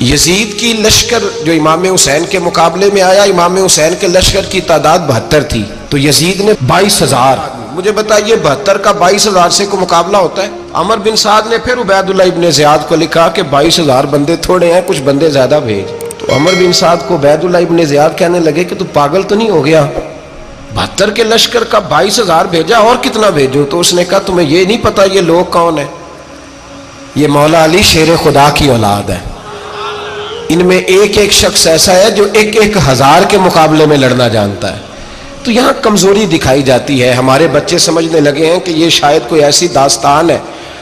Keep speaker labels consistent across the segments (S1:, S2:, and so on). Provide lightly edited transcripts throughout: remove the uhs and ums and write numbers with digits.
S1: یزید کی لشکر جو امام حسین کے مقابلے میں آیا، امام حسین کے لشکر کی تعداد 72 تھی، تو یزید نے 22,000. مجھے بتائیے 72 کا 22,000 سے کوئی مقابلہ ہوتا ہے؟ عمر بن سعد نے پھر عبید اللہ ابن زیاد کو لکھا کہ 22,000 بندے تھوڑے ہیں، کچھ بندے زیادہ بھیج. تو عمر بن سعد کو عبید اللہ ابن زیاد کہنے لگے کہ تو پاگل تو نہیں ہو گیا، 72 کے لشکر کا 22,000 بھیجا، اور کتنا بھیجو؟ تو اس نے کہا تمہیں یہ نہیں پتا یہ لوگ کون ہیں؟ یہ مولا علی شیر خدا کی اولاد ہے. ان میں ایک ایک شخص ایسا ہے جو 1,000 کے مقابلے میں لڑنا جانتا ہے. تو یہاں کمزوری دکھائی جاتی ہے. ہمارے بچے سمجھنے لگے ہیں کہ یہ شاید کوئی ایسی داستان ہے،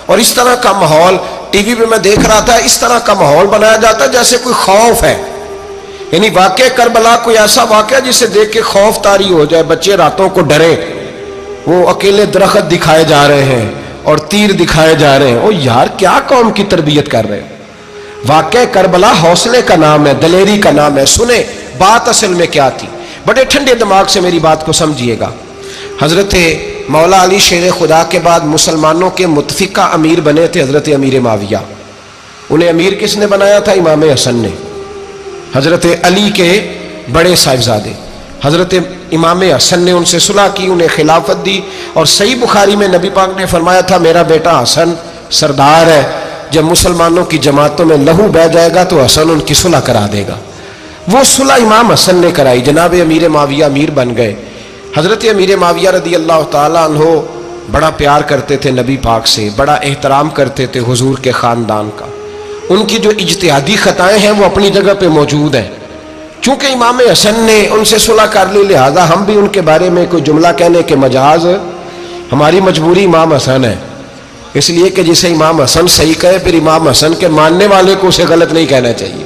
S1: اور اس طرح کا ماحول ٹی وی پہ میں دیکھ رہا تھا، اس طرح کا ماحول بنایا جاتا ہے جیسے کوئی خوف ہے. یعنی واقع کربلا کوئی ایسا واقعہ جسے دیکھ کے خوف طاری ہو جائے، بچے راتوں کو ڈرے. وہ اکیلے درخت دکھائے جا رہے ہیں اور تیر دکھائے جا رہے ہیں. او یار کیا قوم کی تربیت کر رہے ہیں؟ واقع کربلا حوصلے کا نام ہے، دلیری کا نام ہے. سنیں بات اصل میں کیا تھی، بڑے ٹھنڈے دماغ سے میری بات کو سمجھیے گا. حضرت مولا علی شیر خدا کے بعد مسلمانوں کے متفقہ امیر بنے تھے حضرت امیر معاویہ. انہیں امیر کس نے بنایا تھا؟ امام حسن نے، حضرت علی کے بڑے صاحبزادے. حضرت امام حسن نے ان سے صلح کی، انہیں خلافت دی. اور صحیح بخاری میں نبی پاک نے فرمایا تھا میرا بیٹا حسن سردار ہے، جب مسلمانوں کی جماعتوں میں لہو بہہ جائے گا تو حسن ان کی صلح کرا دے گا. وہ صلح امام حسن نے کرائی. جناب امیر معاویہ امیر بن گئے. حضرت امیر معاویہ رضی اللہ تعالیٰ عنہ بڑا پیار کرتے تھے نبی پاک سے، بڑا احترام کرتے تھے حضور کے خاندان کا. ان کی جو اجتہادی خطائیں ہیں وہ اپنی جگہ پہ موجود ہیں. چونکہ امام حسن نے ان سے صلح کر لی، لہذا ہم بھی ان کے بارے میں کوئی جملہ کہنے کے مجاز، ہماری مجبوری امام حسن ہے. اس لیے کہ جسے امام حسن صحیح کہے پھر امام حسن کے ماننے والے کو اسے غلط نہیں کہنا چاہیے.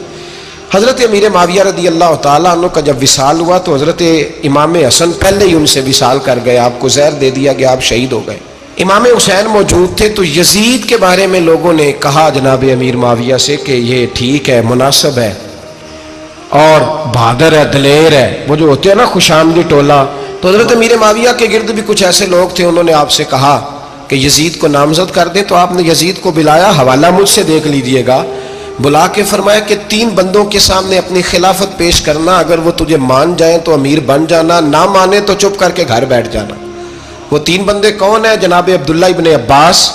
S1: حضرت امیر معاویہ رضی اللہ تعالیٰ عنہ کا جب وصال ہوا تو حضرت امام حسن پہلے ہی ان سے وصال کر گئے، آپ کو زہر دے دیا گیا، آپ شہید ہو گئے. امام حسین موجود تھے. تو یزید کے بارے میں لوگوں نے کہا جناب امیر معاویہ سے کہ یہ ٹھیک ہے، مناسب ہے اور بہادر ہے، دلیر ہے، وہ جو ہوتے ہیں نا خوش آمدید ٹولہ. تو حضرت امیر معاویہ کے گرد بھی کچھ ایسے لوگ تھے، انہوں نے آپ سے کہا کہ یزید کو نامزد کر دیں. تو آپ نے یزید کو بلایا، حوالہ مجھ سے دیکھ لیجئے گا. بلا کے فرمایا کہ 3 بندوں کے سامنے اپنی خلافت پیش کرنا، اگر وہ تجھے مان جائیں تو امیر بن جانا، نہ مانے تو چپ کر کے گھر بیٹھ جانا. وہ 3 بندے کون ہیں؟ جناب عبداللہ ابن عباس،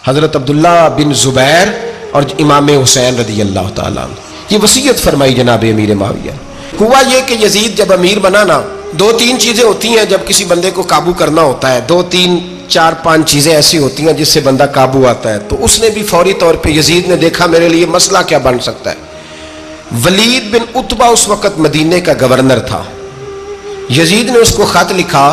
S1: حضرت عبداللہ بن زبیر اور امام حسین رضی اللہ تعالیٰ عنہ. یہ وصیت فرمائی جناب امیر معاویہ. ہوا یہ کہ یزید جب امیر بنا نا، 2-3 چیزیں ہوتی ہیں جب کسی بندے کو قابو کرنا ہوتا ہے، 2-3-4-5 چیزیں ایسی ہوتی ہیں جس سے بندہ قابو آتا ہے. تو اس نے بھی فوری طور پہ، یزید نے دیکھا میرے لیے مسئلہ کیا بن سکتا ہے. ولید بن عتبہ اس وقت مدینے کا گورنر تھا. یزید نے اس کو خط لکھا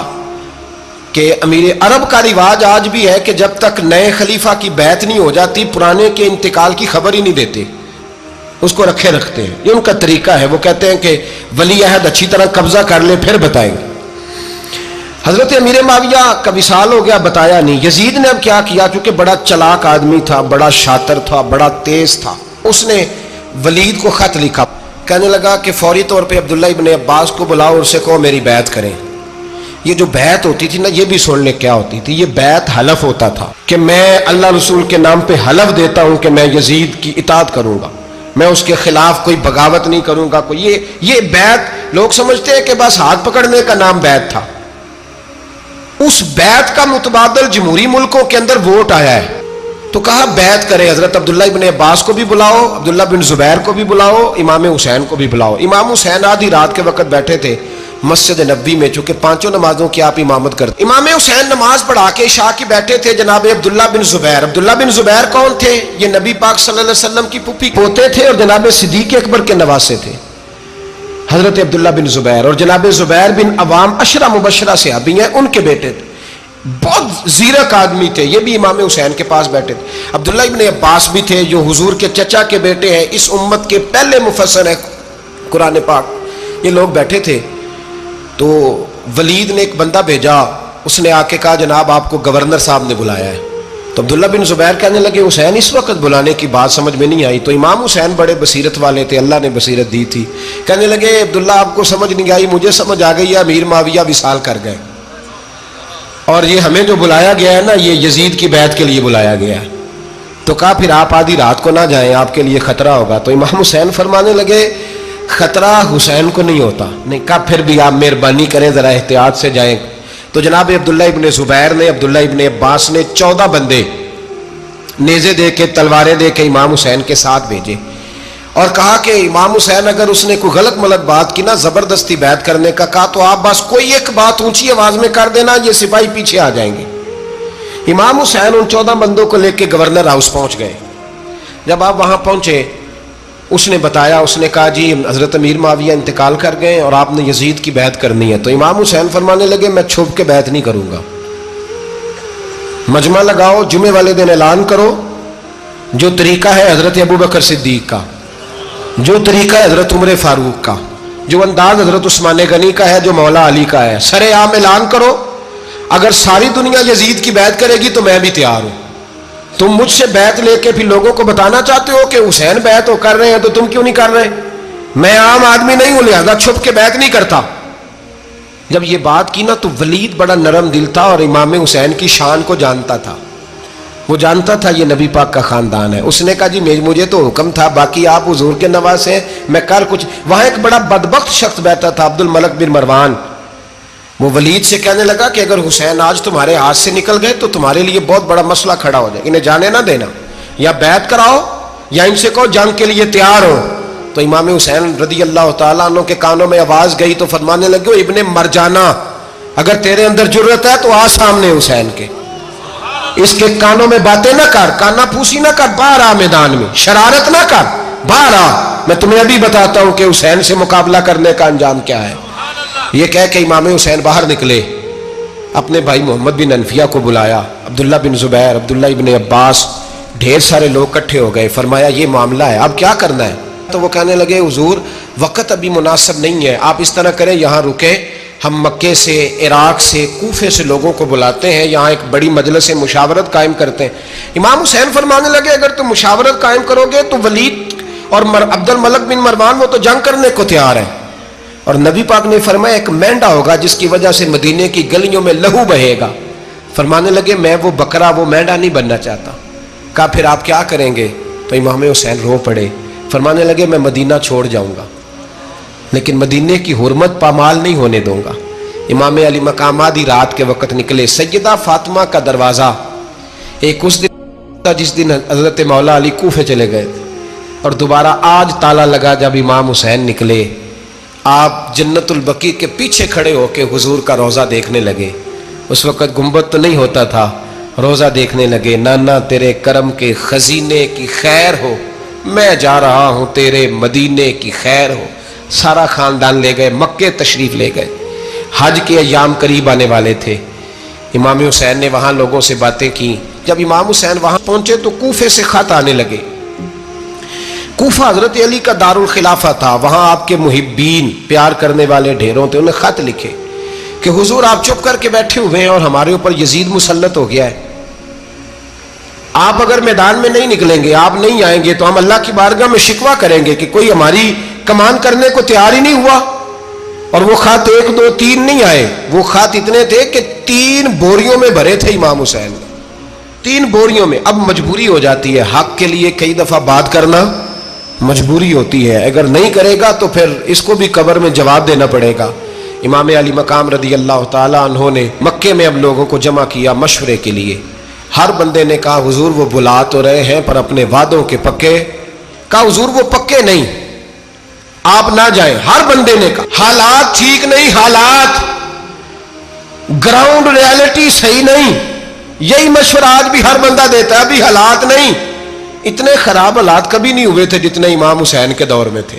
S1: کہ امیر عرب کا رواج آج بھی ہے کہ جب تک نئے خلیفہ کی بیعت نہیں ہو جاتی پرانے کے انتقال کی خبر ہی نہیں دیتے، اس کو رکھے رکھتے ہیں. یہ ان کا طریقہ ہے. وہ کہتے ہیں کہ ولی عہد اچھی طرح قبضہ کر لے پھر بتائیں گے. حضرت امیر معاویہ کا وصال ہو گیا، بتایا نہیں. یزید نے اب کیا کیا، چونکہ بڑا چلاک آدمی تھا، بڑا شاطر تھا، بڑا تیز تھا، اس نے ولید کو خط لکھا. کہنے لگا کہ فوری طور پہ عبداللہ ابن عباس کو بلاؤ اور اسے کہو میری بیعت کریں. یہ جو بیعت ہوتی تھی نا، یہ بھی سن لے کیا ہوتی تھی. یہ بیعت حلف ہوتا تھا کہ میں اللہ رسول کے نام پہ حلف دیتا ہوں کہ میں یزید کی اطاعت کروں گا، میں اس کے خلاف کوئی بغاوت نہیں کروں گا. کوئی یہ بیعت لوگ سمجھتے ہیں کہ بس ہاتھ پکڑنے کا نام بیعت تھا. اس بیعت کا متبادل جمہوری ملکوں کے اندر ووٹ آیا ہے. تو کہا بیعت کرے. حضرت عبداللہ ابن عباس کو بھی بلاؤ، عبداللہ بن زبیر کو بھی بلاؤ، امام حسین کو بھی بلاؤ. امام حسین آدھی رات کے وقت بیٹھے تھے مسجد نبوی میں، چونکہ 5 نمازوں کی آپ امامت کرتے. امام حسین نماز پڑھا کے عشاء کی بیٹھے تھے. جناب عبداللہ بن زبیر، عبداللہ بن زبیر کون تھے؟ یہ نبی پاک صلی اللہ علیہ وسلم کی پھوپھی پوتے تھے اور جناب صدیق اکبر کے نواسے تھے، حضرت عبداللہ بن زبیر. اور جناب زبیر بن عوام عشرہ مبشرہ صحابی ہیں، ان کے بیٹے تھے. بہت زیرک آدمی تھے. یہ بھی امام حسین کے پاس بیٹھے تھے. عبداللہ ابن عباس بھی تھے جو حضور کے چچا کے بیٹے ہیں، اس امت کے پہلے مفسر ہیں قرآن پاک. یہ لوگ بیٹھے تھے. تو ولید نے ایک بندہ بھیجا، اس نے آ کے کہا جناب آپ کو گورنر صاحب نے بلایا ہے. تو عبداللہ بن زبیر کہنے لگے حسین اس وقت بلانے کی بات سمجھ میں نہیں آئی. تو امام حسین بڑے بصیرت والے تھے، اللہ نے بصیرت دی تھی. کہنے لگے عبداللہ آپ کو سمجھ نہیں آئی، مجھے سمجھ آ گئی ہے، امیر معاویہ وصال کر گئے اور یہ ہمیں جو بلایا گیا ہے نا، یہ یزید کی بیعت کے لیے بلایا گیا ہے. تو کہا پھر آپ آدھی رات کو نہ جائیں، آپ کے لیے خطرہ ہوگا۔ تو امام حسین فرمانے لگے خطرہ حسین کو نہیں ہوتا۔ نہیں، کہا پھر بھی آپ مہربانی کریں ذرا احتیاط سے جائیں۔ تو جناب عبداللہ ابن زبیر نے، عبداللہ ابن عباس نے 14 بندے نیزے دے کے، تلواریں دے کے امام حسین کے ساتھ بھیجے اور کہا کہ امام حسین اگر اس نے کوئی غلط ملت بات کی نا، زبردستی بیعت کرنے کا کہا، تو آپ بس کوئی ایک بات اونچی آواز میں کر دینا، یہ سپاہی پیچھے آ جائیں گے۔ امام حسین ان 14 بندوں کو لے کے گورنر ہاؤس پہنچ گئے۔ جب آپ وہاں پہنچے، اس نے بتایا، اس نے کہا جی حضرت امیر معاویہ انتقال کر گئے اور آپ نے یزید کی بیعت کرنی ہے۔ تو امام حسین فرمانے لگے میں چھپ کے بیعت نہیں کروں گا، مجمع لگاؤ، جمعے والے دن اعلان کرو، جو طریقہ ہے حضرت ابوبکر صدیق کا، جو طریقہ ہے حضرت عمر فاروق کا، جو انداز حضرت عثمان غنی کا ہے، جو مولا علی کا ہے، سر عام اعلان کرو، اگر ساری دنیا یزید کی بیعت کرے گی تو میں بھی تیار ہوں۔ تم مجھ سے بیعت لے کے پھر لوگوں کو بتانا چاہتے ہو کہ حسین بیعت ہو کر رہے ہیں تو تم کیوں نہیں کر رہے؟ میں عام آدمی نہیں ہوں، لہذا چھپ کے بیعت نہیں کرتا۔ جب یہ بات کی نا تو ولید بڑا نرم دل تھا اور امام حسین کی شان کو جانتا تھا، وہ جانتا تھا یہ نبی پاک کا خاندان ہے۔ اس نے کہا جی مجھے تو حکم تھا، باقی آپ حضور کے نواز ہیں، میں کل کچھ۔ وہاں ایک بڑا بدبخت شخص بیٹھا تھا، عبد الملک بن مروان، وہ ولید سے کہنے لگا کہ اگر حسین آج تمہارے ہاتھ سے نکل گئے تو تمہارے لیے بہت بڑا مسئلہ کھڑا ہو جائے، انہیں جانے نہ دینا، یا بیعت کراؤ یا ان سے کہو جنگ کے لیے تیار ہو۔ تو امام حسین رضی اللہ تعالیٰ عنہ کے کانوں میں آواز گئی تو فرمانے لگے ابن مرجانہ، اگر تیرے اندر جرت ہے تو آ سامنے حسین کے، اس کے کانوں میں باتیں نہ کر، کانا پھوسی نہ کر، باہر آ میدان میں، شرارت نہ کر، باہر آ، میں تمہیں ابھی بتاتا ہوں کہ حسین سے مقابلہ کرنے کا انجام کیا ہے۔ یہ کہہ کہ امام حسین باہر نکلے، اپنے بھائی محمد بن انفیہ کو بلایا، عبداللہ بن زبیر، عبداللہ ابن عباس، ڈھیر سارے لوگ کٹھے ہو گئے۔ فرمایا یہ معاملہ ہے، اب کیا کرنا ہے؟ تو وہ کہنے لگے حضور وقت ابھی مناسب نہیں ہے، آپ اس طرح کریں یہاں رکیں، ہم مکے سے، عراق سے، کوفے سے لوگوں کو بلاتے ہیں، یہاں ایک بڑی مجلس مشاورت قائم کرتے ہیں۔ امام حسین فرمانے لگے اگر تم مشاورت قائم کرو گے تو ولید اور عبد الملک بن مروان وہ تو جنگ کرنے کو تیار ہیں، اور نبی پاک نے فرمایا ایک مینڈا ہوگا جس کی وجہ سے مدینے کی گلیوں میں لہو بہے گا۔ فرمانے لگے میں وہ بکرا، وہ مینڈا نہیں بننا چاہتا۔ کہا پھر آپ کیا کریں گے؟ تو امام حسین رو پڑے، فرمانے لگے میں مدینہ چھوڑ جاؤں گا لیکن مدینے کی حرمت پامال نہیں ہونے دوں گا۔ امام علی مقام آدھی رات کے وقت نکلے، سیدہ فاطمہ کا دروازہ ایک اس دن تھا جس دن حضرت مولا علی کوفے چلے گئے تھے، اور دوبارہ آج تالا لگا جب امام حسین نکلے۔ آپ جنت البقیع کے پیچھے کھڑے ہو کے حضور کا روضہ دیکھنے لگے، اس وقت گنبد تو نہیں ہوتا تھا، روضہ دیکھنے لگے۔ نانا تیرے کرم کے خزینے کی خیر ہو، میں جا رہا ہوں تیرے مدینے کی خیر ہو۔ سارا خاندان لے گئے، مکے تشریف لے گئے، حج کے ایام قریب آنے والے تھے۔ امام حسین نے وہاں لوگوں سے باتیں کی۔ جب امام حسین وہاں پہنچے تو کوفے سے خط آنے لگے۔ کوفہ حضرت علی کا دارالخلافہ تھا، وہاں آپ کے محبین، پیار کرنے والے ڈھیروں تھے، انہیں خط لکھے کہ حضور آپ چپ کر کے بیٹھے ہوئے ہیں اور ہمارے اوپر یزید مسلط ہو گیا ہے، آپ اگر میدان میں نہیں نکلیں گے، آپ نہیں آئیں گے تو ہم اللہ کی بارگاہ میں شکوہ کریں گے کہ کوئی ہماری کمان کرنے کو تیار ہی نہیں ہوا۔ اور وہ خط 1 2 3 نہیں آئے، وہ خط اتنے تھے کہ 3 بوریوں میں بھرے تھے امام حسین، 3 بوریوں میں۔ اب مجبوری ہو جاتی ہے، حق کے لیے کئی دفعہ بات کرنا مجبوری ہوتی ہے، اگر نہیں کرے گا تو پھر اس کو بھی قبر میں جواب دینا پڑے گا۔ امام علی مقام رضی اللہ تعالیٰ عنہ نے مکے میں اب لوگوں کو جمع کیا مشورے کے لیے۔ ہر بندے نے کہا حضور وہ بلا تو رہے ہیں پر اپنے وعدوں کے پکے۔ کہا حضور وہ پکے نہیں، آپ نہ جائیں۔ ہر بندے نے کہا حالات ٹھیک نہیں، حالات گراؤنڈ ریالٹی صحیح نہیں، یہی مشورہ آج بھی ہر بندہ دیتا ہے، ابھی حالات نہیں۔ اتنے خراب حالات کبھی نہیں ہوئے تھے جتنے امام حسین کے دور میں تھے،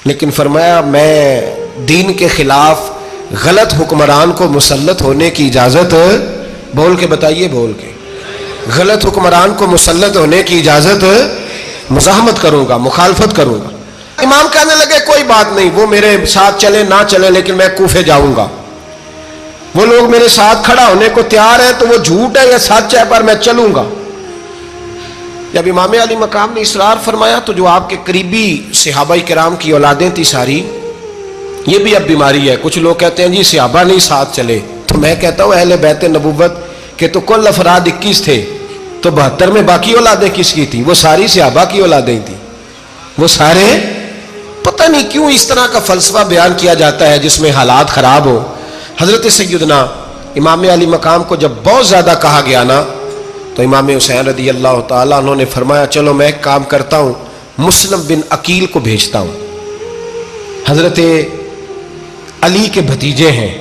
S1: لیکن فرمایا میں دین کے خلاف غلط حکمران کو مسلط ہونے کی اجازت، بول کے بتائیے، بول کے، غلط حکمران کو مسلط ہونے کی اجازت، مزاحمت کروں گا، مخالفت کروں گا۔ امام کہنے لگے کوئی بات نہیں، وہ میرے ساتھ چلے نہ چلے لیکن میں کوفے جاؤں گا، وہ لوگ میرے ساتھ کھڑا ہونے کو تیار ہے تو وہ جھوٹ ہے یا سچ ہے پر میں چلوں گا۔ جب امام علی مقام نے اصرار فرمایا تو جو آپ کے قریبی صحابہ کرام کی اولادیں تھی ساری، یہ بھی اب بیماری ہے، کچھ لوگ کہتے ہیں جی صحابہ نہیں ساتھ چلے، تو میں کہتا ہوں اہل بیت نبوت کے تو کل افراد 21 تھے، تو 72 میں باقی اولادیں کس کی تھی؟ وہ ساری صحابہ کی اولادیں تھی، وہ سارے، پتہ نہیں کیوں اس طرح کا فلسفہ بیان کیا جاتا ہے جس میں حالات خراب ہو۔ حضرت سیدنا امام علی مقام کو جب بہت زیادہ کہا گیا نا تو امام حسین رضی اللہ تعالیٰ انہوں نے فرمایا چلو میں ایک کام کرتا ہوں، مسلم بن عقیل کو بھیجتا ہوں، حضرت علی کے بھتیجے ہیں،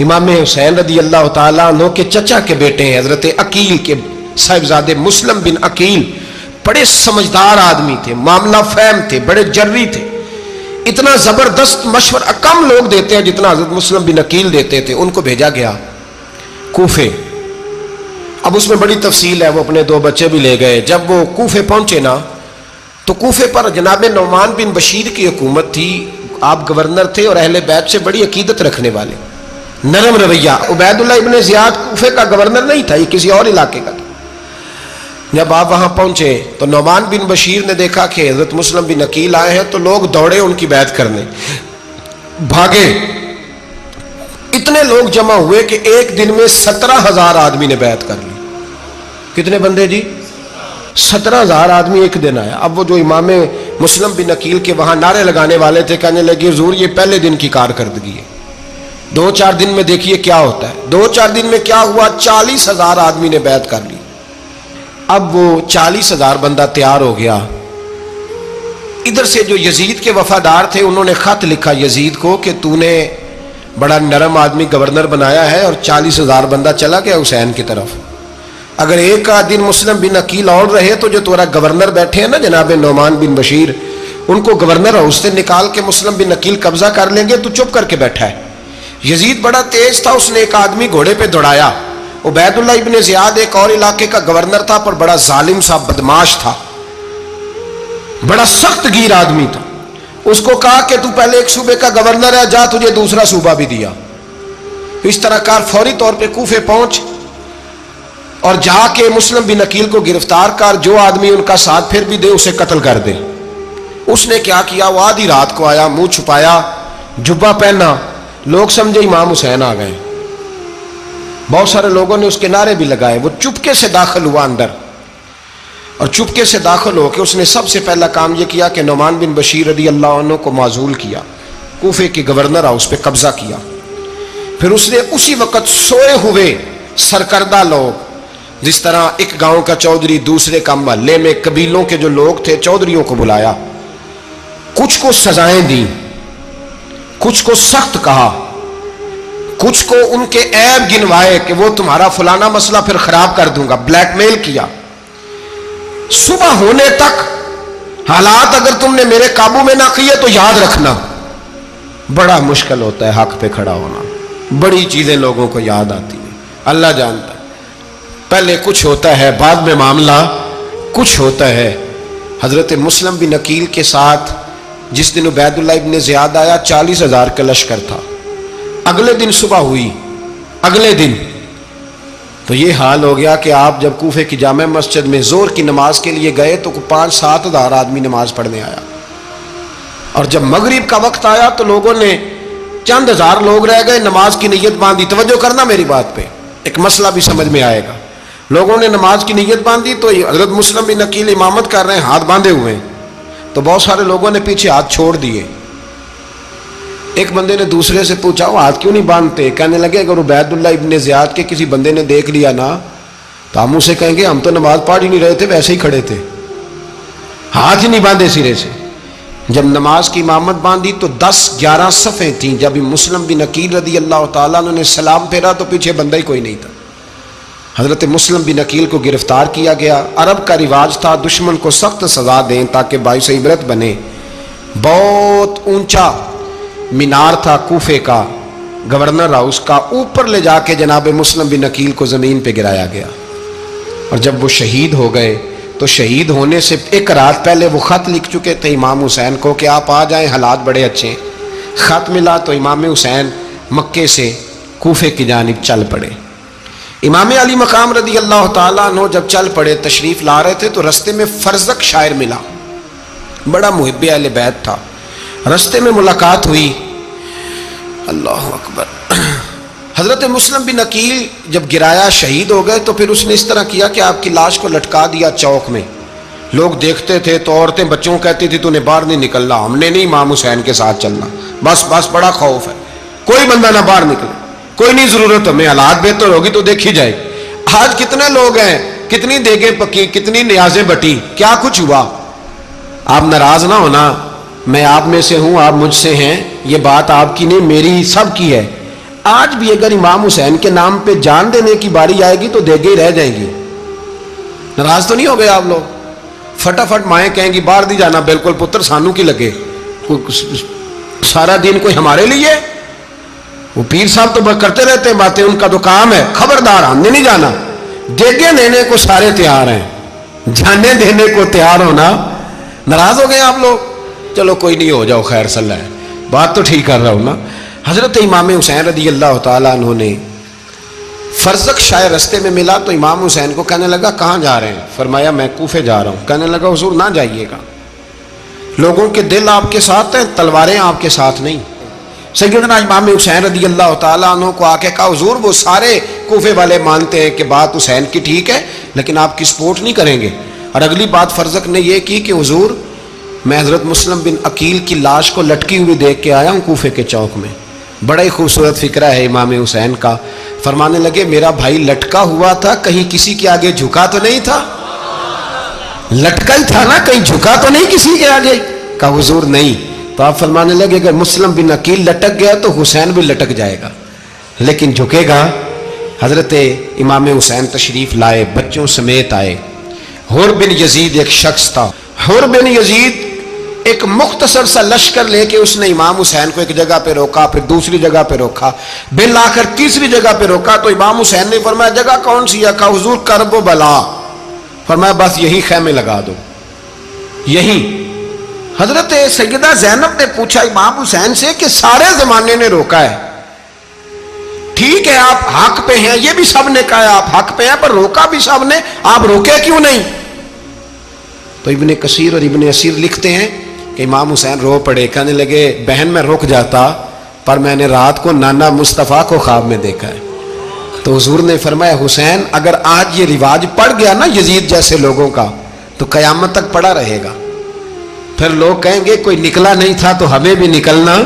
S1: امام حسین رضی اللہ تعالیٰ عنہ کے چچا کے بیٹے ہیں، حضرت عقیل کے صاحبزادے مسلم بن عقیل بڑے سمجھدار آدمی تھے، معاملہ فہم تھے، بڑے جری تھے، اتنا زبردست مشورہ کم لوگ دیتے ہیں جتنا حضرت مسلم بن عقیل دیتے تھے۔ ان کو بھیجا گیا کوفے۔ اب اس میں بڑی تفصیل ہے، وہ اپنے 2 بچے بھی لے گئے۔ جب وہ کوفے پہنچے نا تو کوفے پر جناب نعمان بن بشیر کی حکومت تھی، آپ گورنر تھے اور اہل بیت سے بڑی عقیدت رکھنے والے، نرم رویہ۔ عبید اللہ ابن زیاد کوفے کا گورنر نہیں تھا، یہ کسی اور علاقے کا تھا۔ جب آپ وہاں پہنچے تو نعمان بن بشیر نے دیکھا کہ حضرت مسلم بن عقیل آئے ہیں تو لوگ دوڑے ان کی بیعت کرنے، بھاگے، اتنے لوگ جمع ہوئے کہ ایک دن میں 17,000 آدمی نے بیعت کر لی۔ کتنے بندے جی؟ 17,000 آدمی ایک دن آیا۔ اب وہ جو امام مسلم بن عقیل کے وہاں نعرے لگانے والے تھے کہنے لگے حضور یہ پہلے دن کی کارکردگی ہے، 2-4 دن میں دیکھیے کیا ہوتا ہے۔ 2-4 دن میں کیا ہوا؟ 40,000 آدمی نے بیعت کر لی۔ اب وہ 40,000 بندہ تیار ہو گیا۔ ادھر سے جو یزید کے وفادار تھے انہوں نے خط لکھا یزید کو کہ تو نے بڑا نرم آدمی گورنر بنایا ہے اور 40,000 بندہ چلا گیا حسین کی طرف، اگر ایک دن مسلم بن عقیل اور رہے تو جو تمہارا گورنر بیٹھے ہیں نا جناب نعمان بن بشیر، ان کو گورنر ہاؤس سے نکال کے مسلم بن عقیل قبضہ کر لیں گے، تو چپ کر کے بیٹھا ہے۔ یزید بڑا تیز تھا، اس نے ایک آدمی گھوڑے پہ دوڑایا۔ عبید اللہ ابن زیاد ایک اور علاقے کا گورنر تھا پر بڑا ظالم سا بدماش تھا، بڑا سخت گیر آدمی تھا۔ اس کو کہا کہ تو پہلے ایک صوبے کا گورنر ہے، جا تجھے دوسرا صوبہ بھی دیا۔ اس طرح کار فوری طور پہ کوفے پہنچ اور جا کے مسلم بن عقیل کو گرفتار کر، جو آدمی ان کا ساتھ پھر بھی دے اسے قتل کر دے۔ اس نے کیا کیا؟ وہ آدھی رات کو آیا، منہ چھپایا، جبہ پہنا، لوگ سمجھے امام حسین آ گئے۔ بہت سارے لوگوں نے اس کے نعرے بھی لگائے۔ وہ چپکے سے داخل ہوا اندر، اور چپکے سے داخل ہو کے اس نے سب سے پہلا کام یہ کیا کہ نعمان بن بشیر رضی اللہ عنہ کو معزول کیا، کوفے کے گورنر ہاؤس پہ قبضہ کیا۔ پھر اس نے اسی وقت سوئے ہوئے سرکردہ لوگ، جس طرح ایک گاؤں کا چودھری دوسرے کا محلے میں قبیلوں کے جو لوگ تھے چودھریوں کو بلایا، کچھ کو سزائیں دیں، کچھ کو سخت کہا، کچھ کو ان کے عیب گنوائے کہ وہ تمہارا فلانا مسئلہ پھر خراب کر دوں گا، بلیک میل کیا۔ صبح ہونے تک حالات اگر تم نے میرے قابو میں نہ کیے تو یاد رکھنا بڑا مشکل ہوتا ہے حق پہ کھڑا ہونا، بڑی چیزیں لوگوں کو یاد آتی ہیں، اللہ جانتا ہے۔ پہلے کچھ ہوتا ہے، بعد میں معاملہ کچھ ہوتا ہے۔ حضرت مسلم بن عقیل کے ساتھ جس دن عبید اللہ ابن زیاد آیا 40,000 کا لشکر تھا۔ اگلے دن صبح ہوئی، اگلے دن تو یہ حال ہو گیا کہ آپ جب کوفے کی جامع مسجد میں زور کی نماز کے لیے گئے تو 5-7 ہزار آدمی نماز پڑھنے آیا، اور جب مغرب کا وقت آیا تو لوگوں نے چند ہزار لوگ رہ گئے، نماز کی نیت باندھی۔ توجہ کرنا میری بات پہ، ایک مسئلہ بھی سمجھ میں آئے گا۔ لوگوں نے نماز کی نیت باندھی تو حضرت مسلم بن عقیل امامت کر رہے ہیں، ہاتھ باندھے ہوئے ہیں، تو بہت سارے لوگوں نے پیچھے ہاتھ چھوڑ دیے۔ ایک بندے نے دوسرے سے پوچھا وہ ہاتھ کیوں نہیں باندھتے؟ کہنے لگے اگر عبید اللہ ابن زیاد کے کسی بندے نے دیکھ لیا نا تو ہم اسے کہیں گے ہم تو نماز پڑھ ہی نہیں رہے تھے، ویسے ہی کھڑے تھے، ہاتھ ہی نہیں باندھے سرے سے۔ جب نماز کی امامت باندھی تو 10-11 صفیں تھیں۔ جب مسلم بن عقیل رضی اللہ تعالیٰ نے سلام پھیرا تو پیچھے بندہ ہی کوئی نہیں تھا۔ حضرت مسلم بن عقیل کو گرفتار کیا گیا۔ عرب کا رواج تھا دشمن کو سخت سزا دیں تاکہ باعث عبرت بنے۔ بہت اونچا مینار تھا کوفے کا، گورنر ہاؤس کا، اوپر لے جا کے جناب مسلم بن عقیل کو زمین پہ گرایا گیا۔ اور جب وہ شہید ہو گئے تو شہید ہونے سے ایک رات پہلے وہ خط لکھ چکے تھے امام حسین کو کہ آپ آ جائیں، حالات بڑے اچھے ہیں۔ خط ملا تو امام حسین مکے سے کوفے کی جانب چل پڑے۔ امام علی مقام رضی اللہ تعالیٰ عنہ جب چل پڑے، تشریف لا رہے تھے تو رستے میں فرزق شاعر ملا، بڑا محب اہل بیت تھا۔ رستے میں ملاقات ہوئی، اللہ اکبر، حضرت مسلم بن عقیل جب گرایا شہید ہو گئے تو پھر اس نے اس طرح کیا کہ آپ کی لاش کو لٹکا دیا چوک میں. لوگ دیکھتے تھے تو عورتیں بچوں کو کہتی تھی تو نے باہر نہیں نکلنا, ہم نے نہیں امام حسین کے ساتھ چلنا, بس بڑا خوف ہے, کوئی بندہ نہ باہر نکلے, کوئی نہیں ضرورت ہمیں, حالات بہتر ہوگی تو دیکھی جائے گی. آج کتنے لوگ ہیں, کتنی دیگیں پکی, کتنی نیازیں بٹی, کیا کچھ ہوا. آپ ناراض نہ ہونا, میں آپ میں سے ہوں, آپ مجھ سے ہیں, یہ بات آپ کی نہیں میری سب کی ہے. آج بھی اگر امام حسین کے نام پہ جان دینے کی باری آئے گی تو دیگیں ہی رہ جائیں گی. ناراض تو نہیں ہو گئے آپ لوگ؟ فٹافٹ مائیں کہیں گی باہر نہیں جانا, بالکل پتر سانو کی لگے, سارا دن کوئی ہمارے لیے. وہ پیر صاحب تو کرتے رہتے ہیں باتیں, ان کا تو کام ہے, خبردار ہم نے نہیں جانا. دیگیں دینے کو سارے تیار ہیں, جانے دینے کو تیار ہونا. ناراض ہو گئے آپ لوگ؟ چلو کوئی نہیں, ہو جاؤ, خیر صلی اللہ ہے, بات تو ٹھیک کر رہا ہوں نا. حضرت امام حسین رضی اللہ تعالیٰ عنہ نے فرزق شاہ رستے میں ملا تو امام حسین کو کہنے لگا کہاں جا رہے ہیں؟ فرمایا میں کوفے جا رہا ہوں. کہنے لگا حضور نہ جائیے گا, لوگوں کے دل آپ کے ساتھ ہیں, تلواریں آپ کے ساتھ نہیں. سیدنا امام حسین رضی اللہ تعالیٰ عنہ کو آ کے کہا حضور وہ سارے کوفے والے مانتے ہیں کہ بات حسین کی ٹھیک ہے لیکن آپ کی سپورٹ نہیں کریں گے. اور اگلی بات فرزق نے یہ کی کہ حضور میں حضرت مسلم بن عقیل کی لاش کو لٹکی ہوئی دیکھ کے آیا ہوں کوفے کے چوک میں. بڑا ہی خوبصورت فکرہ ہے امام حسین کا. فرمانے لگے میرا بھائی لٹکا ہوا تھا, کہیں کسی کے آگے جھکا تو نہیں تھا؟ لٹکا ہی تھا نا, کہیں جھکا تو نہیں کسی کے آگے؟ کہا حضور نہیں. تو آپ فرمانے لگے اگر مسلم بن عقیل لٹک گیا تو حسین بھی لٹک جائے گا, لیکن جھکے گا. حضرت امام حسین تشریف لائے, بچوں سمیت آئے. حر بن یزید ایک شخص تھا. حر بن یزید ایک مختصر سا لشکر لے کے اس نے امام حسین کو ایک جگہ پہ روکا, پھر دوسری جگہ پہ روکا, بالآخر تیسری جگہ پہ روکا. تو امام حسین نے فرمایا جگہ کون سی ہے؟ کہا حضور کرب و بلا. فرمایا بس یہی خیمے لگا دو, یہی. حضرت سیدہ زینب نے پوچھا امام حسین سے کہ سارے زمانے نے روکا ہے, ٹھیک ہے آپ حق پہ ہیں, یہ بھی سب نے کہا آپ حق پہ ہیں, پر روکا بھی سب نے, آپ روکے کیوں نہیں؟ تو ابن کثیر اور ابن اسیر لکھتے ہیں کہ امام حسین رو پڑے, کہنے لگے بہن میں رک جاتا پر میں نے رات کو نانا مصطفیٰ کو خواب میں دیکھا ہے. تو حضور نے فرمایا حسین اگر آج یہ رواج پڑ گیا نا یزید جیسے لوگوں کا تو قیامت تک پڑا رہے گا. پھر لوگ کہیں گے کوئی نکلا نہیں تھا تو ہمیں بھی نکلنا.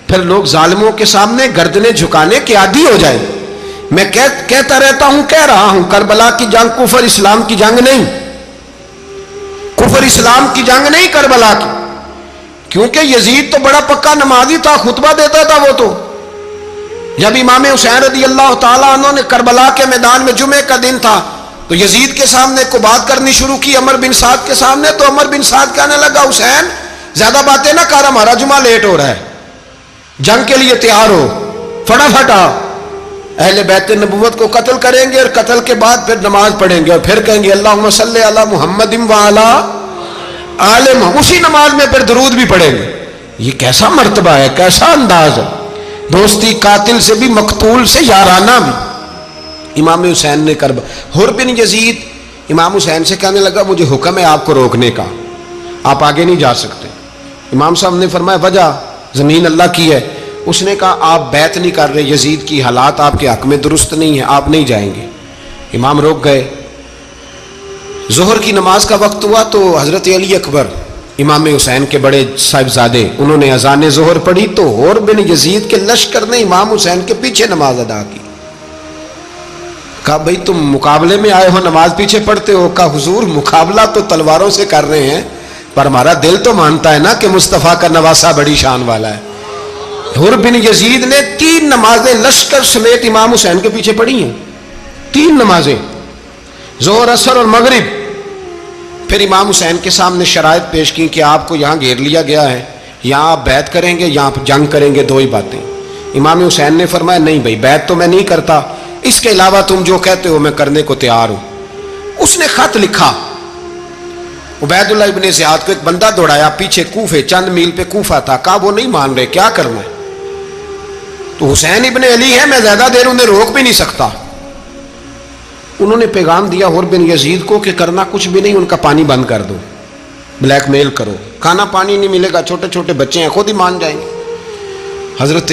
S1: پھر لوگ ظالموں کے سامنے گردنیں جھکانے کے عادی ہو جائیں. میں کہتا رہتا ہوں, کہہ رہا ہوں, کربلا کی جنگ کفر اسلام کی جنگ نہیں, کفر اسلام کی جنگ نہیں کربلا کی. کیونکہ یزید تو بڑا پکا نمازی تھا, خطبہ دیتا تھا. وہ تو جب امام حسین رضی اللہ تعالیٰ عنہ نے کربلا کے میدان میں جمعے کا دن تھا تو یزید کے سامنے کو بات کرنی شروع کی عمر بن سعد کے سامنے. تو عمر بن سعد کہنے لگا حسین زیادہ باتیں نہ کر, ہمارا جمعہ لیٹ ہو رہا ہے, جنگ کے لیے تیار ہو, فٹافٹ آ. اہل بیت نبوت کو قتل کریں گے اور قتل کے بعد پھر نماز پڑھیں گے اور پھر کہیں گے اللہم صلی علی محمد وعلی آل محمد, اسی نماز میں پھر درود بھی پڑھیں گے. یہ کیسا مرتبہ ہے, کیسا انداز ہے, دوستی قاتل سے بھی مقتول سے یارانہ بھی. امام حسین نے کرب. حر بن یزید امام حسین سے کہنے لگا مجھے حکم ہے آپ کو روکنے کا, آپ آگے نہیں جا سکتے. امام صاحب نے فرمایا وجہ زمین اللہ کی ہے. اس نے کہا آپ بیعت نہیں کر رہے, یزید کی حالات آپ کے حق میں درست نہیں ہیں, آپ نہیں جائیں گے. امام روک گئے. ظہر کی نماز کا وقت ہوا تو حضرت علی اکبر امام حسین کے بڑے صاحبزادے انہوں نے اذان ظہر پڑھی تو حر بن یزید کے لشکر نے امام حسین کے پیچھے نماز ادا کی. کہا بھئی تم مقابلے میں آئے ہو, نماز پیچھے پڑھتے ہو؟ کہا حضور مقابلہ تو تلواروں سے کر رہے ہیں پر ہمارا دل تو مانتا ہے نا کہ مصطفیٰ کا نواسہ بڑی شان والا ہے. حر بن یزید نے 3 نمازیں لشکر سمیت امام حسین کے پیچھے پڑھی ہیں, 3 نمازیں, ظہر اثر اور مغرب. پھر امام حسین کے سامنے شرائط پیش کی کہ آپ کو یہاں گھیر لیا گیا ہے, یہاں آپ بیعت کریں گے, یہاں جنگ کریں گے, 2 ہی باتیں. امام حسین نے فرمایا نہیں بھائی بیعت تو میں نہیں کرتا, اس کے علاوہ تم جو کہتے ہو میں کرنے کو تیار ہوں. اس نے خط لکھا, عبید اللہ ابن زیاد کو ایک بندہ دوڑایا پیچھے, کوفے چند میل پہ کوفہ تھا. کہا وہ نہیں مان رہے, کیا کرنا ہے؟ تو حسین ابن علی ہے, میں زیادہ دیر انہیں روک بھی نہیں سکتا. انہوں نے پیغام دیا حر بن یزید کو کہ کرنا کچھ بھی نہیں, ان کا پانی بند کر دو, بلیک میل کرو, کھانا پانی نہیں ملے گا, چھوٹے چھوٹے بچے ہیں, خود ہی مان جائیں گے. حضرت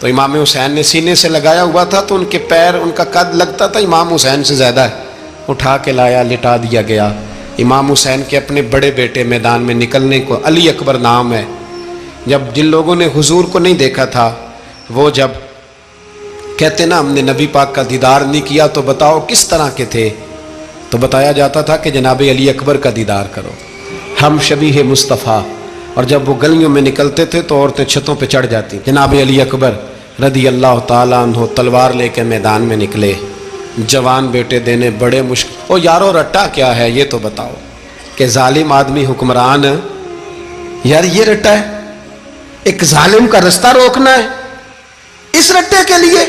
S1: تو امام حسین نے سینے سے لگایا ہوا تھا تو ان کے پیر، ان کا قد لگتا تھا امام حسین سے زیادہ ہے، اٹھا کے لایا، لٹا دیا گیا۔ امام حسین کے اپنے بڑے بیٹے میدان میں نکلنے کو، علی اکبر نام ہے، جب جن لوگوں نے حضور کو نہیں دیکھا تھا وہ جب کہتے نا ہم نے نبی پاک کا دیدار نہیں کیا تو بتاؤ کس طرح کے تھے، تو بتایا جاتا تھا کہ جناب علی اکبر کا دیدار کرو، ہم شبیہ مصطفیٰ۔ اور جب وہ گلیوں میں نکلتے تھے تو عورتیں چھتوں پہ چڑھ جاتی۔ جناب علی اکبر رضی اللہ تعالیٰ عنہ تلوار لے کے میدان میں نکلے، جوان بیٹے دینے بڑے مشکل۔ او یارو رٹا کیا ہے یہ تو بتاؤ، کہ ظالم آدمی حکمران، یار یہ رٹا ہے، ایک ظالم کا رستہ روکنا ہے، اس رٹے کے لیے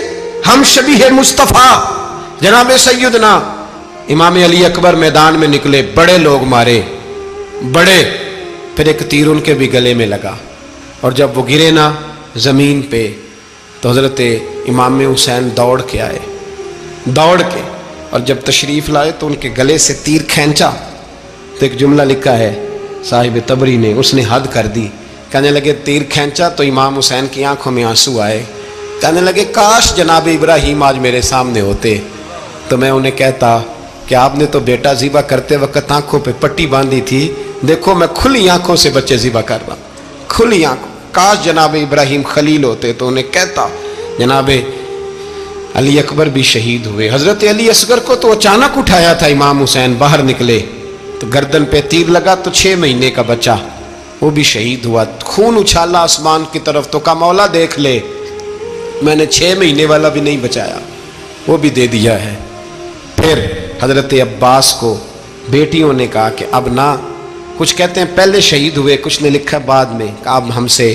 S1: ہم شبیہ مصطفیٰ جناب سیدنا امام علی اکبر میدان میں نکلے، بڑے لوگ مارے، بڑے، پھر ایک تیر ان کے بھی گلے میں لگا، اور جب وہ گرے نا زمین پہ تو حضرت امام حسین دوڑ کے آئے، دوڑ کے، اور جب تشریف لائے تو ان کے گلے سے تیر کھینچا تو ایک جملہ لکھا ہے صاحب تبری نے، اس نے حد کر دی، کہنے لگے تیر کھینچا تو امام حسین کی آنکھوں میں آنسو آئے، کہنے لگے کاش جناب ابراہیم آج میرے سامنے ہوتے تو میں انہیں کہتا کہ آپ نے تو بیٹا ذبح کرتے وقت آنکھوں پہ پٹی باندھی تھی، دیکھو میں کھلی آنکھوں سے بچے ذبح کر رہا، کھلی آنکھوں، کاش جناب ابراہیم خلیل ہوتے تو انہیں کہتا۔ جناب علی اکبر بھی شہید ہوئے۔ حضرت علی اصغر کو تو اچانک اٹھایا تھا امام حسین، باہر نکلے تو گردن پہ تیر لگا تو 6 مہینے کا بچہ وہ بھی شہید ہوا، خون اچھالا آسمان کی طرف تو کہا مولا دیکھ لے میں نے 6 مہینے والا بھی نہیں بچایا، وہ بھی دے دیا ہے۔ پھر حضرت عباس کو بیٹیوں نے کہا کہ اب نہ، کچھ کہتے ہیں پہلے شہید ہوئے، کچھ نے لکھا بعد میں، کہ اب ہم سے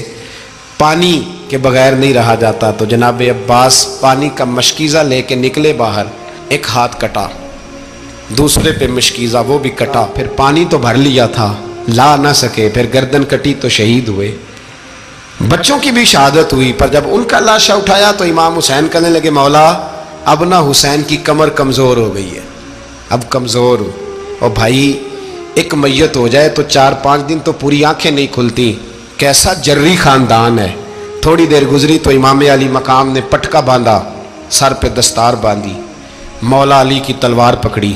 S1: پانی کے بغیر نہیں رہا جاتا، تو جناب عباس پانی کا مشکیزہ لے کے نکلے باہر، ایک ہاتھ کٹا، دوسرے پہ مشکیزہ وہ بھی کٹا، پھر پانی تو بھر لیا تھا لا نہ سکے، پھر گردن کٹی تو شہید ہوئے۔ بچوں کی بھی شہادت ہوئی، پر جب ان کا لاشا اٹھایا تو امام حسین کہنے لگے مولا اب نہ حسین کی کمر کمزور ہو گئی ہے، اب کمزور ہو، اور بھائی ایک میت ہو جائے تو 4-5 دن تو پوری آنکھیں نہیں کھلتی، کیسا جری خاندان ہے۔ تھوڑی دیر گزری تو امام علی مقام نے پٹکا باندھا، سر پہ دستار باندھی، مولا علی کی تلوار پکڑی،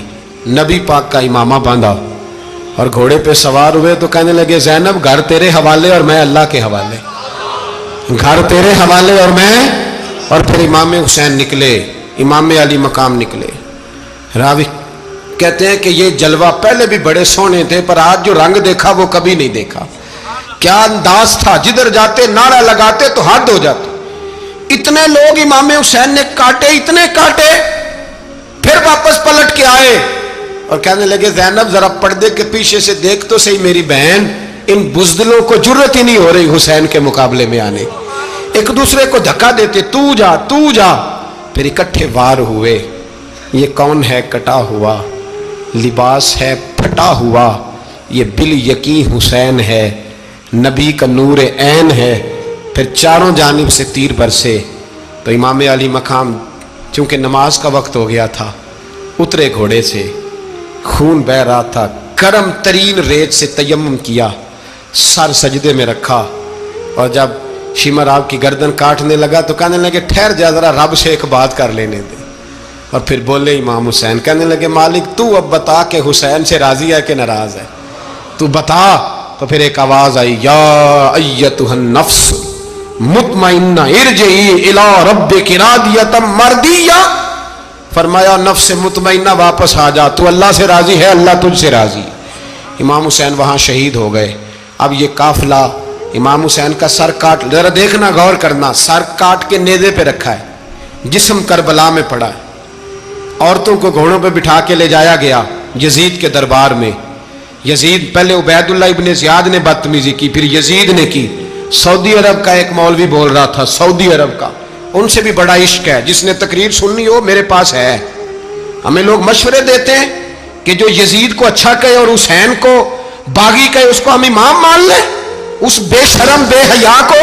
S1: نبی پاک کا امامہ باندھا اور گھوڑے پہ سوار ہوئے تو کہنے لگے زینب گھر تیرے حوالے اور میں اللہ کے حوالے، گھر تیرے حوالے اور میں، اور پھر امام حسین نکلے، امام علی مقام نکلے۔ راوی کہتے ہیں کہ یہ جلوہ پہلے بھی بڑے سونے تھے پر آج جو رنگ دیکھا وہ کبھی نہیں دیکھا، کیا انداز تھا، جدھر جاتے نعرہ لگاتے تو حد ہو جاتے، اتنے لوگ امام حسین نے کاٹے، اتنے کاٹے، پھر واپس پلٹ کے آئے اور کہنے لگے زینب ذرا پردے کے پیچھے سے دیکھ تو صحیح میری بہن، ان بزدلوں کو جرت ہی نہیں ہو رہی حسین کے مقابلے میں آنے، ایک دوسرے کو دھکا دیتے، تو جا تو جا، پھر اکٹھے وار ہوئے۔ یہ کون ہے کٹا ہوا، لباس ہے پھٹا ہوا، یہ بال یقین حسین ہے، نبی کا نور عین ہے۔ پھر چاروں جانب سے تیر برسے تو امام علی مقام چونکہ نماز کا وقت ہو گیا تھا، اترے گھوڑے سے، خون بہ رہا تھا، گرم ترین ریت سے تیمم کیا، سر سجدے میں رکھا، اور جب شمر آپ کی گردن کاٹنے لگا تو کہنے لگے ٹھہر جا ذرا رب سے ایک بات کر لینے دے، اور پھر بولے امام حسین، کہنے لگے مالک تو اب بتا کہ حسین سے راضی ہے کہ ناراض ہے، تو بتا۔ تو پھر ایک آواز آئی، یا ایتھا النفس مطمئنہ ارجعی الی ربک راضیۃ مرضیہ، فرمایا نفس مطمئنہ واپس آ جا، تو اللہ سے راضی ہے، اللہ تجھ سے راضی۔ امام حسین وہاں شہید ہو گئے۔ اب یہ قافلہ امام حسین کا سر کاٹ، ذرا دیکھنا غور کرنا، سر کاٹ کے نیزے پہ رکھا ہے، جسم کربلا میں پڑا ہے، عورتوں کو گھوڑوں پہ بٹھا کے لے جایا گیا یزید کے دربار میں۔ یزید پہلے عبید اللہ ابن زیاد نے بدتمیزی کی، پھر یزید نے کی۔ سعودی عرب کا ایک مولوی بول رہا تھا، سعودی عرب کا، ان سے بھی بڑا عشق ہے، جس نے تقریر سننی ہو میرے پاس ہے۔ ہمیں لوگ مشورے دیتے ہیں کہ جو یزید کو اچھا کہے اور حسین کو باغی کہے اس کو ہم امام مان لیں، اس بے شرم بے حیا کو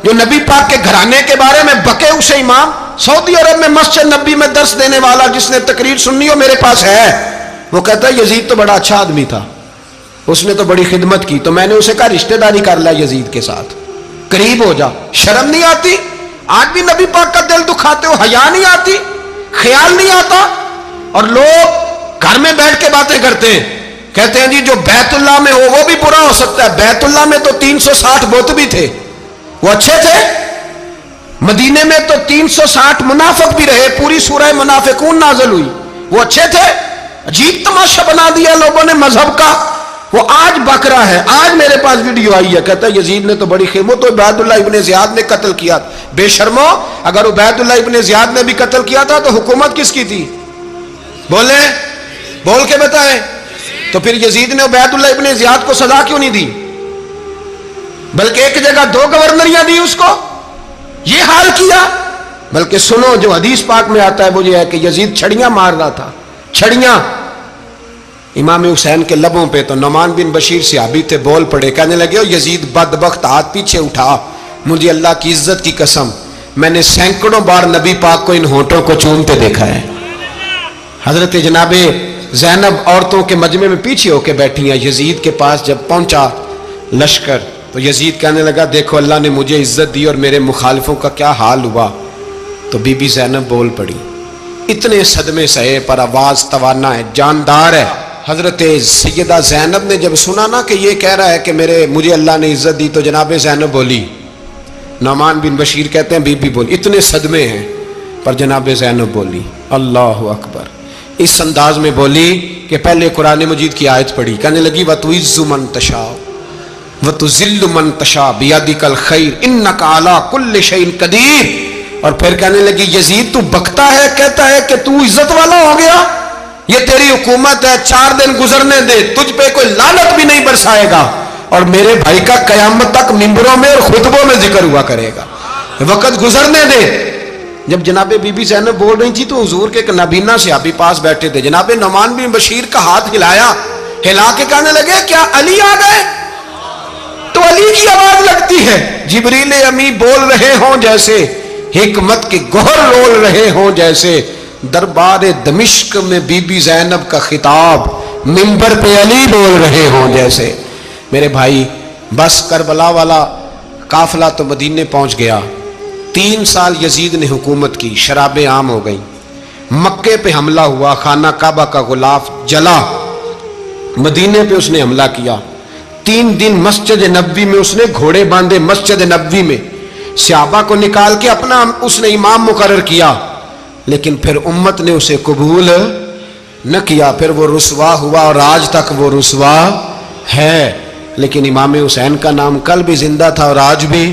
S1: جو نبی پاک کے گھرانے کے بارے میں بکے اسے امام۔ سعودی عرب میں مسجد نبی میں درس دینے والا جس نے تقریر سننی ہو میرے پاس ہے، وہ کہتا ہے یزید تو بڑا اچھا آدمی تھا، اس نے تو بڑی خدمت کی، تو میں نے اسے کہا رشتہ داری کر لیا یزید کے ساتھ، قریب ہو جا، شرم نہیں آتی؟ آج بھی نبی پاک کا دل دکھاتے ہو، حیا نہیں آتی، خیال نہیں آتا؟ اور لوگ گھر میں بیٹھ کے باتیں کرتے ہیں، کہتے ہیں جی جو بیت اللہ میں ہو وہ بھی برا ہو سکتا ہے۔ بیت اللہ میں تو 360 بت بھی تھے، وہ اچھے تھے۔ مدینے میں تو 360 منافق بھی رہے، پوری سورہ منافقون نازل ہوئی، وہ اچھے تھے۔ عجیب تماشا بنا دیا لوگوں نے مذہب کا۔ وہ آج بک رہا ہے، آج میرے پاس ویڈیو آئی ہے، کہتا ہے یزید نے تو بڑی خدمت، تو عبید اللہ ابن زیاد نے قتل کیا۔ بے شرمو، اگر عبید اللہ ابن زیاد نے بھی قتل کیا تھا تو حکومت کس کی تھی؟ بولیں، بول کے بتائیں۔ تو پھر یزید نے عبید اللہ ابن زیاد کو سزا کیوں نہیں دی، بلکہ ایک جگہ 2 گورنریاں دی اس کو، یہ حال کیا؟ بلکہ سنو جو حدیث پاک میں آتا ہے وہ یہ ہے کہ یزید چھڑیاں مار رہا تھا، چھڑیاں امام حسین کے لبوں پہ۔ تو نعمان بن بشیر صحابی تھے، بول پڑے، کہنے لگے یزید بدبخت، ہاتھ پیچھے اٹھا، مجھے اللہ کی عزت کی قسم میں نے سینکڑوں بار نبی پاک کو ان ہونٹوں کو چومتے دیکھا ہے۔ حضرت جناب زینب عورتوں کے مجمع میں پیچھے ہو کے بیٹھی ہیں، یزید کے پاس جب پہنچا لشکر تو یزید کہنے لگا دیکھو اللہ نے مجھے عزت دی اور میرے مخالفوں کا کیا حال ہوا۔ تو بی بی زینب بول پڑی، اتنے صدمے سہے پر آواز توانا ہے، جاندار ہے۔ حضرت سیدہ زینب نے جب سنا نا کہ یہ کہہ رہا ہے کہ مجھے اللہ نے عزت دی، تو جناب زینب بولی، نعمان بن بشیر کہتے ہیں بی بی بولی، اتنے صدمے ہیں پر جناب زینب بولی اللہ اکبر، اس انداز میں بولی کہ پہلے قرآن مجید کی آیت پڑھی، کہنے لگی وَتُعِزُّ مَن تَشَاءُ وَتُذِلُّ مَن تَشَاءُ بِيَدِكَ الْخَيْرُ إِنَّكَ عَلَىٰ كُلِّ شَيْءٍ قَدِيرٌ۔ اور پھر کہنے لگی یزید تو بکتا ہے، کہتا ہے کہ تو عزت والا ہو گیا، یہ تیری حکومت ہے، 4 دن گزرنے دے، تجھ پہ کوئی لعنت بھی نہیں برسائے گا، اور میرے بھائی کا قیامت تک ممبروں میں اور خطبوں میں ذکر ہوا کرے گا، وقت گزرنے دے۔ جب جناب بی بی زینب بول رہی تھی تو حضور کے ایک نابینا صحابی پاس بیٹھے تھے، جناب نعمان بن بشیر کا ہاتھ ہلایا، ہلا کے کہنے لگے کیا علی آ گئے؟ تو علی کی آواز لگتی ہے، جبریل امی بول رہے ہوں جیسے، حکمت کے گوہر رول رہے ہوں جیسے، دربار دمشق میں بی بی زینب کا خطاب، منبر پہ علی بول رہے ہوں جیسے۔ میرے بھائی بس کربلا والا قافلہ تو مدینے پہنچ گیا، 3 سال یزید نے حکومت کی، شرابیں عام ہو گئیں، مکے پہ حملہ ہوا، خانہ کعبہ کا غلاف جلا، مدینے پہ اس نے حملہ کیا، 3 دن مسجد نبوی میں اس نے گھوڑے باندھے، مسجد نبوی میں صحابہ کو نکال کے اپنا اس نے امام مقرر کیا، لیکن پھر امت نے اسے قبول نہ کیا، پھر وہ رسوا ہوا اور آج تک وہ رسوا ہے۔ لیکن امام حسین کا نام کل بھی زندہ تھا اور آج بھی